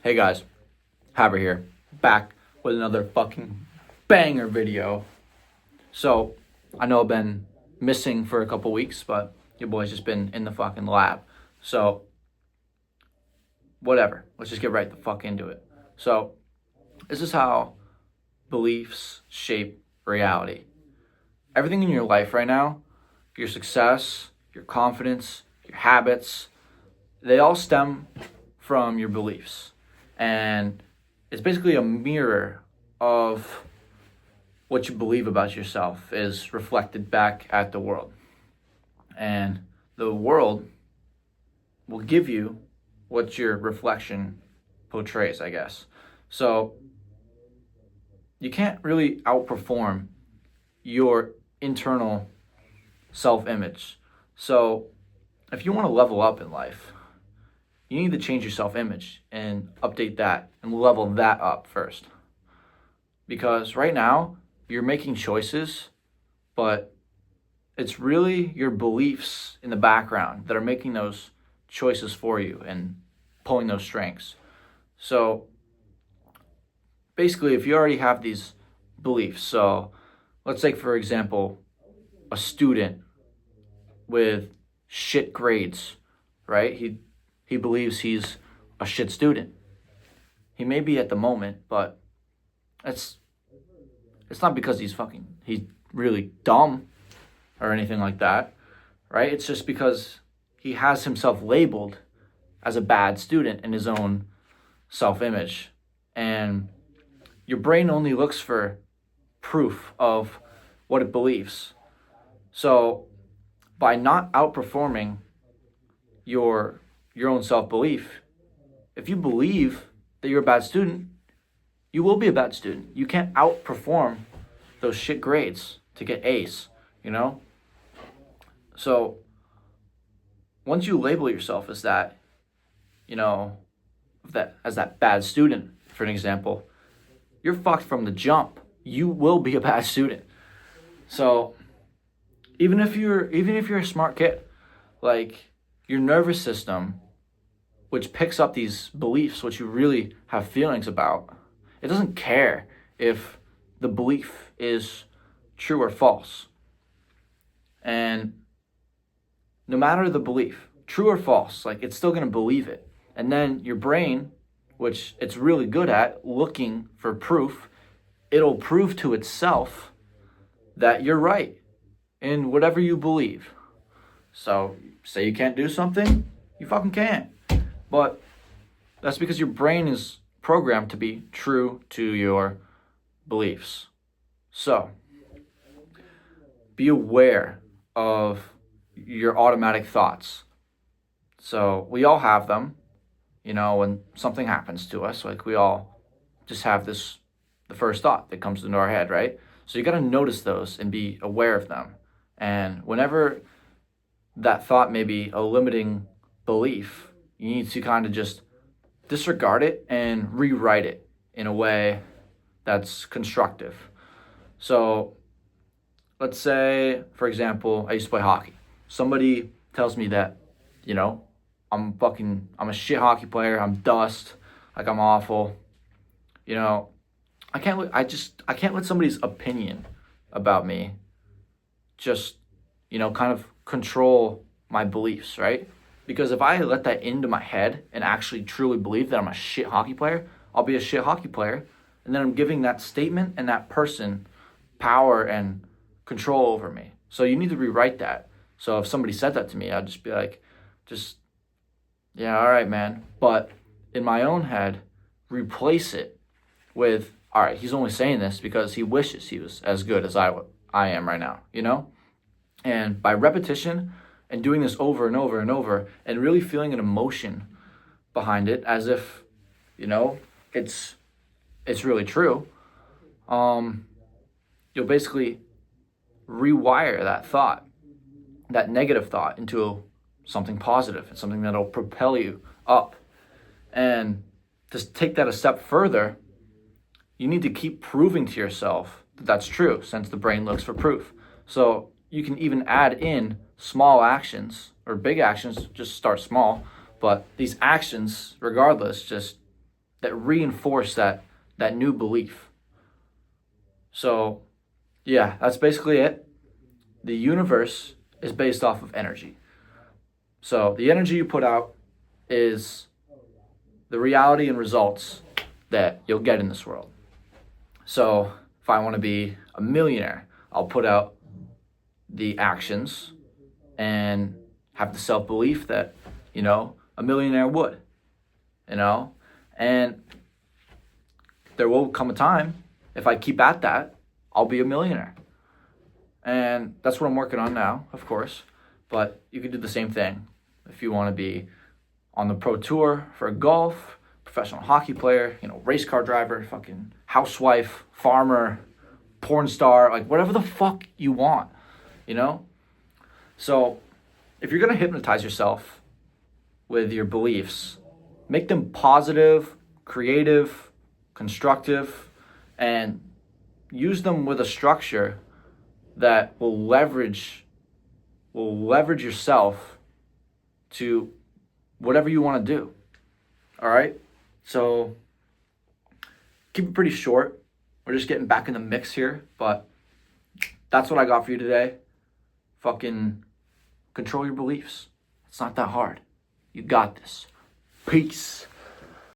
Hey guys, Haber here, back with another fucking banger video. So, I know I've been missing for a couple weeks, but your boy's just been in the fucking lab. So, whatever, let's just get right the fuck into it. So, this is how beliefs shape reality. Everything in your life right now, your success, your confidence, your habits, they all stem from your beliefs. And it's basically a mirror of what you believe about yourself is reflected back at the world. And the world will give you what your reflection portrays, I guess. So you can't really outperform your internal self-image. So if you want to level up in life, you need to change your self-image and update that and level that up first. Because right now, you're making choices, but it's really your beliefs in the background that are making those choices for you and pulling those strings. So basically, if you already have these beliefs, so let's take, for example, a student with shit grades, right? He believes he's a shit student. He may be at the moment, but it's not because he's really dumb or anything like that, right? It's just because he has himself labeled as a bad student in his own self-image. And your brain only looks for proof of what it believes. So by not outperforming your own self-belief, if you believe that you're a bad student, you will be a bad student. You can't outperform those shit grades to get A's, you know? So once you label yourself as that, as that bad student, for an example, you're fucked from the jump. You will be a bad student. So even if you're a smart kid, like your nervous system, which picks up these beliefs, which you really have feelings about, it doesn't care if the belief is true or false. And no matter the belief, true or false, like it's still going to believe it. And then your brain, which it's really good at looking for proof, it'll prove to itself that you're right in whatever you believe. So say you can't do something, you fucking can't. But that's because your brain is programmed to be true to your beliefs. So be aware of your automatic thoughts. So we all have them, when something happens to us, like we all just have the first thought that comes into our head, right? So you got to notice those and be aware of them. And whenever that thought may be a limiting belief, you need to kind of just disregard it and rewrite it in a way that's constructive. So let's say, for example, I used to play hockey. Somebody tells me that, I'm a shit hockey player. I'm dust. Like I'm awful. I can't let somebody's opinion about me just, kind of control my beliefs, right? Because if I let that into my head and actually truly believe that I'm a shit hockey player, I'll be a shit hockey player. And then I'm giving that statement and that person power and control over me. So you need to rewrite that. So if somebody said that to me, I'd just be like, yeah, all right, man. But in my own head, replace it with, all right, he's only saying this because he wishes he was as good as I am right now, And by repetition and doing this over and over and over and really feeling an emotion behind it as if, it's really true, you'll basically rewire that thought, that negative thought, into something positive and something that'll propel you up. And to take that a step further, you need to keep proving to yourself that that's true, since the brain looks for proof. So you can even add in small actions or big actions, just start small, but these actions, regardless, just that reinforce that new belief. So, yeah, that's basically it. The universe is based off of energy. So the energy you put out is the reality and results that you'll get in this world. So if I want to be a millionaire, I'll put out the actions and have the self-belief that, a millionaire would, and there will come a time, if I keep at that, I'll be a millionaire. And that's what I'm working on now, of course. But you can do the same thing if you want to be on the pro tour for golf, professional hockey player, race car driver, fucking housewife, farmer, porn star, like whatever the fuck you want, So if you're going to hypnotize yourself with your beliefs, make them positive, creative, constructive, and use them with a structure that will leverage yourself to whatever you want to do. All right? So keep it pretty short. We're just getting back in the mix here, but that's what I got for you today. Fucking control your beliefs. It's not that hard. You got this. Peace.